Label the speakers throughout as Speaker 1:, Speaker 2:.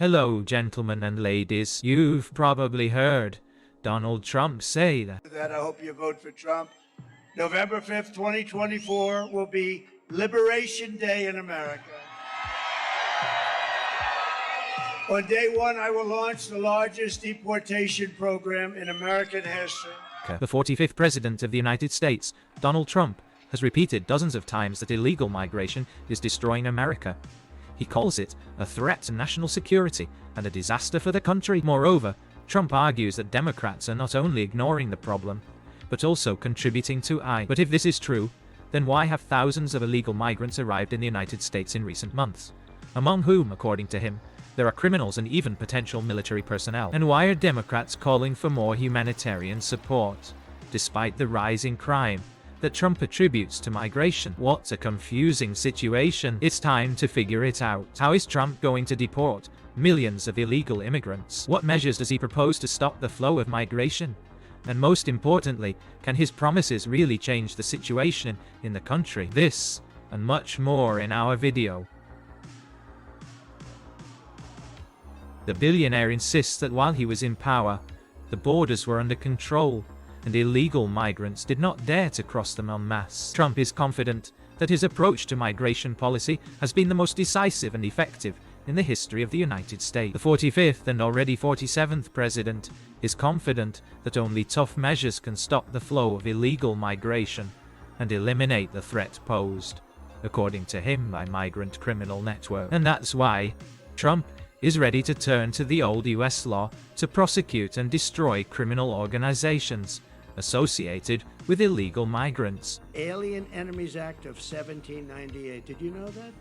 Speaker 1: Hello, gentlemen and ladies. You've probably heard Donald Trump say that
Speaker 2: I hope you vote for Trump. November 5th, 2024 will be Liberation Day in America. On day one, I will launch the largest deportation program in American history.
Speaker 1: the 45th President of the United States, Donald Trump, has repeated dozens of times that illegal migration is destroying America. He calls it a threat to national security and a disaster for the country. Moreover, Trump argues that Democrats are not only ignoring the problem, but also contributing to it. But if this is true, then why have thousands of illegal migrants arrived in the United States in recent months? Among whom, according to him, there are criminals and even potential military personnel. And why are Democrats calling for more humanitarian support, despite the rise in crime that Trump attributes to migration? What a confusing situation. It's time to figure it out. How is Trump going to deport millions of illegal immigrants? What measures does he propose to stop the flow of migration? And most importantly, can his promises really change the situation in the country? This and much more in our video. The billionaire insists that while he was in power, the borders were under control, and illegal migrants did not dare to cross them en masse. Trump is confident that his approach to migration policy has been the most decisive and effective in the history of the United States. The 45th and already 47th president is confident that only tough measures can stop the flow of illegal migration and eliminate the threat posed, according to him, by migrant criminal networks. And that's why Trump is ready to turn to the old US law to prosecute and destroy criminal organizations associated with illegal migrants.
Speaker 2: Alien Enemies Act of 1798. Did you know that?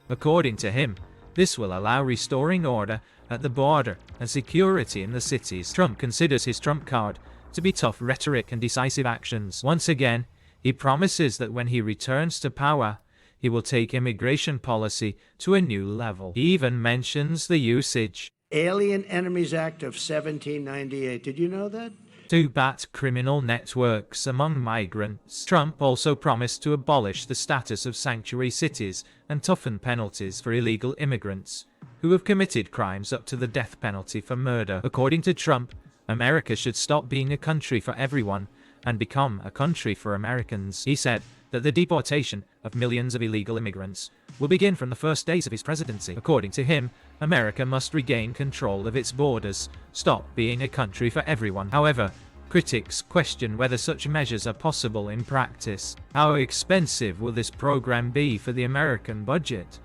Speaker 1: According to him, this will allow restoring order at the border and security in the cities. Trump considers his trump card to be tough rhetoric and decisive actions. Once again, he promises that when he returns to power, he will take immigration policy to a new level. He even mentions the usage
Speaker 2: Alien Enemies Act of 1798. Did you know that?
Speaker 1: to bat criminal networks among migrants. Trump also promised to abolish the status of sanctuary cities and toughen penalties for illegal immigrants who have committed crimes up to the death penalty for murder. According to Trump, America should stop being a country for everyone and become a country for Americans. He said that the deportation of millions of illegal immigrants will begin from the first days of his presidency. According to him, America must regain control of its borders, stop being a country for everyone. However, critics question whether such measures are possible in practice. How expensive will this program be for the American budget?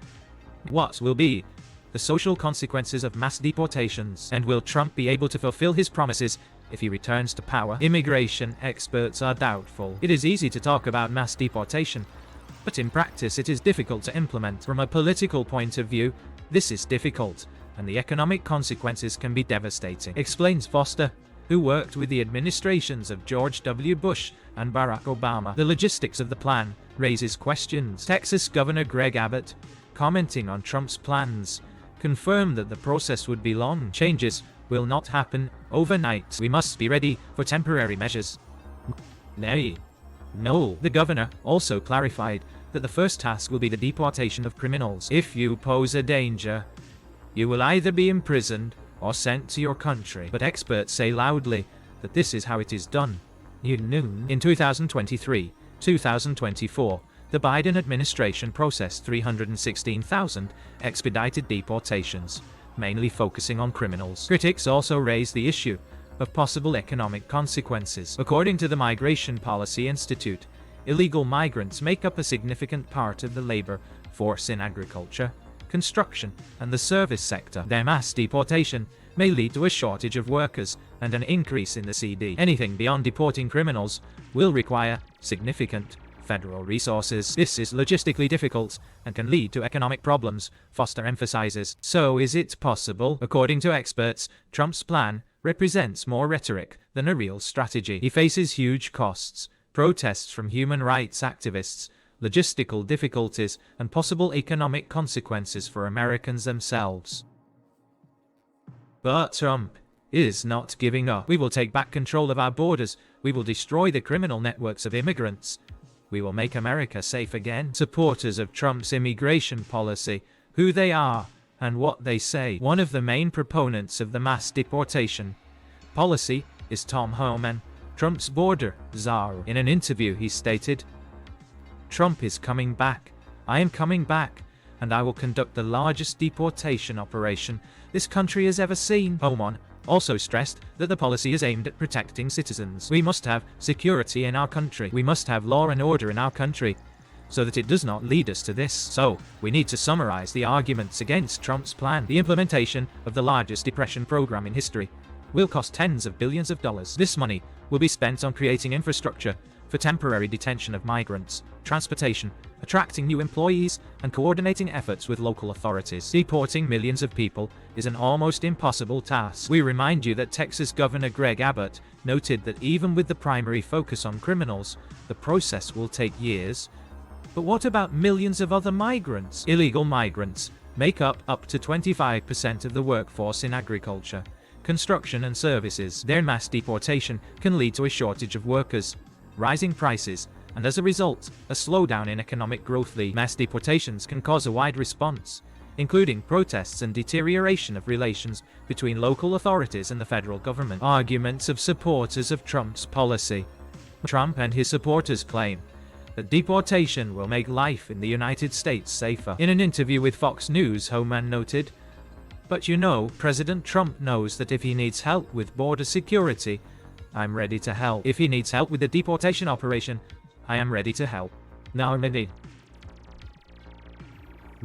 Speaker 1: What will be the social consequences of mass deportations? And will Trump be able to fulfill his promises if he returns to power? Immigration experts are doubtful. It is easy to talk about mass deportation, but in practice it is difficult to implement. From a political point of view, this is difficult, and the economic consequences can be devastating, explains Foster, who worked with the administrations of George W. Bush and Barack Obama. The logistics of the plan raises questions. Texas Governor Greg Abbott, commenting on Trump's plans, confirmed that the process would be long. Changes will not happen overnight. We must be ready for temporary measures. No. The governor also clarified that the first task will be the deportation of criminals. If you pose a danger, you will either be imprisoned or sent to your country. But experts say loudly that this is how it is done. In 2023, 2024, the Biden administration processed 316,000 expedited deportations, mainly focusing on criminals. Critics also raised the issue of possible economic consequences. According to the Migration Policy Institute, illegal migrants make up a significant part of the labor force in agriculture, construction, and the service sector. Their mass deportation may lead to a shortage of workers and an increase in the CD. Anything beyond deporting criminals will require significant federal resources. This is logistically difficult and can lead to economic problems, Foster emphasizes. So is it possible? According to experts, Trump's plan represents more rhetoric than a real strategy. He faces huge costs, protests from human rights activists, logistical difficulties, and possible economic consequences for Americans themselves. But Trump is not giving up. We will take back control of our borders. We will destroy the criminal networks of immigrants. We will make America safe again. Supporters of Trump's immigration policy, who they are, and what they say. One of the main proponents of the mass deportation policy is Tom Homan, Trump's border czar. In an interview he stated, "Trump is coming back. I am coming back, and I will conduct the largest deportation operation this country has ever seen." Homan also stressed that the policy is aimed at protecting citizens. "We must have security in our country. We must have law and order in our country, so that it does not lead us to this. So, we need to summarize the arguments against Trump's plan. The implementation of the largest deportation program in history will cost tens of billions of dollars. This money will be spent on creating infrastructure for temporary detention of migrants, transportation, attracting new employees, and coordinating efforts with local authorities. Deporting millions of people is an almost impossible task. We remind you that Texas Governor Greg Abbott noted that even with the primary focus on criminals, the process will take years. But what about millions of other migrants? Illegal migrants make up to 25% of the workforce in agriculture, construction, and services. Their mass deportation can lead to a shortage of workers, rising prices, and as a result, a slowdown in economic growth. The mass deportations can cause a wide response, including protests and deterioration of relations between local authorities and the federal government. Arguments of supporters of Trump's policy. Trump and his supporters claim that deportation will make life in the United States safer. In an interview with Fox News, Homan noted, "But you know, President Trump knows that if he needs help with border security, I'm ready to help. If he needs help with the deportation operation, I am ready to help. Now I'm ready."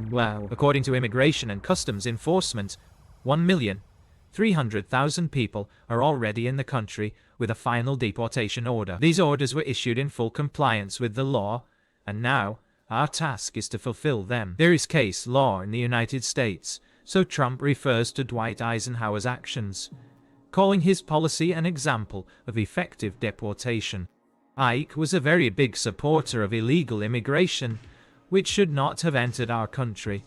Speaker 1: Wow. According to Immigration and Customs Enforcement, 1,300,000 people are already in the country with a final deportation order. These orders were issued in full compliance with the law, and now our task is to fulfill them. There is case law in the United States, so Trump refers to Dwight Eisenhower's actions, calling his policy an example of effective deportation. Ike was a very big supporter of illegal immigration, which should not have entered our country,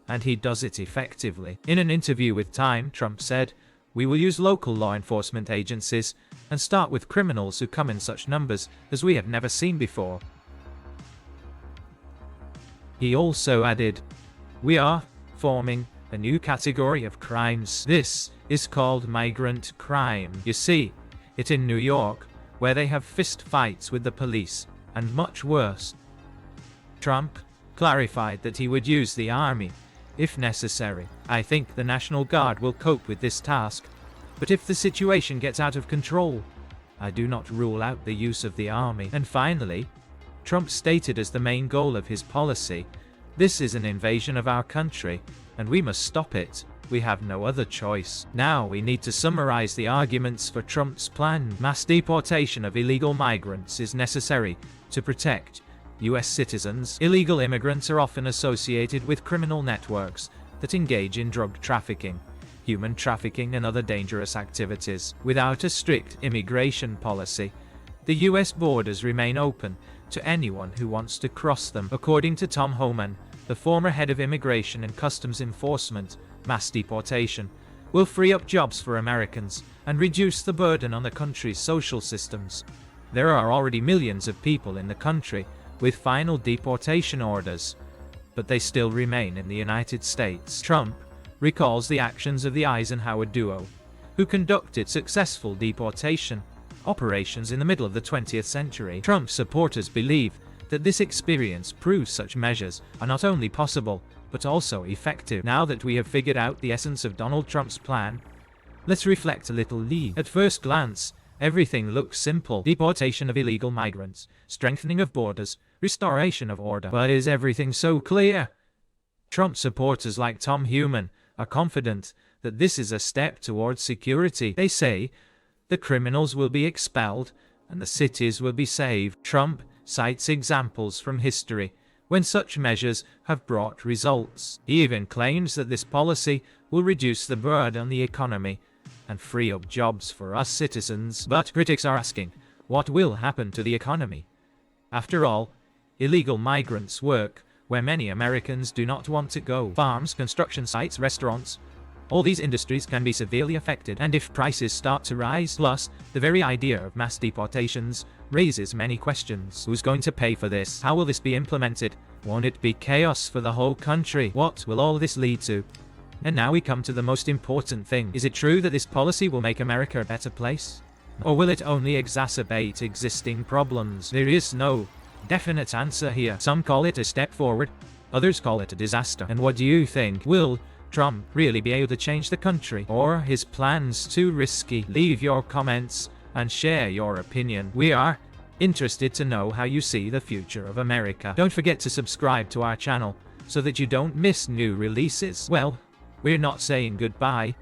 Speaker 1: and he does it effectively. In an interview with Time, Trump said, "We will use local law enforcement agencies and start with criminals who come in such numbers as we have never seen before." He also added, "We are forming a new category of crimes. This is called migrant crime. You see it in New York, where they have fist fights with the police, and much worse." Trump clarified that he would use the army if necessary. "I think the National Guard will cope with this task, but if the situation gets out of control, I do not rule out the use of the army." And finally, Trump stated as the main goal of his policy, "This is an invasion of our country, and we must stop it. We have no other choice." Now we need to summarize the arguments for Trump's plan. Mass deportation of illegal migrants is necessary to protect U.S. citizens. Illegal immigrants are often associated with criminal networks that engage in drug trafficking, human trafficking, and other dangerous activities. Without a strict immigration policy, the U.S. borders remain open to anyone who wants to cross them. According to Tom Homan, the former head of Immigration and Customs Enforcement, mass deportation will free up jobs for Americans and reduce the burden on the country's social systems. There are already millions of people in the country with final deportation orders, but they still remain in the United States. Trump recalls the actions of the Eisenhower duo, who conducted successful deportation operations in the middle of the 20th century. Trump supporters believe that this experience proves such measures are not only possible, but also effective. Now that we have figured out the essence of Donald Trump's plan, let's reflect a little. At first glance, everything looks simple. Deportation of illegal migrants, strengthening of borders, restoration of order. But is everything so clear? Trump supporters like Tom Homan are confident that this is a step towards security. They say the criminals will be expelled and the cities will be saved. Trump cites examples from history when such measures have brought results. He even claims that this policy will reduce the burden on the economy and free up jobs for us citizens. But critics are asking, what will happen to the economy? After all, illegal migrants work where many Americans do not want to go. Farms, construction sites, restaurants, all these industries can be severely affected, and if prices start to rise, plus the very idea of mass deportations raises many questions. Who's going to pay for this? How will this be implemented? Won't it be chaos for the whole country? What will all this lead to? And now we come to the most important thing. Is it true that this policy will make America a better place? Or will it only exacerbate existing problems? There is no definite answer here. Some call it a step forward, others call it a disaster. And what do you think? Will Trump really be able to change the country? Or are his plans too risky? Leave your comments and share your opinion. We are interested to know how you see the future of America. Don't forget to subscribe to our channel so that you don't miss new releases. Well, we're not saying goodbye.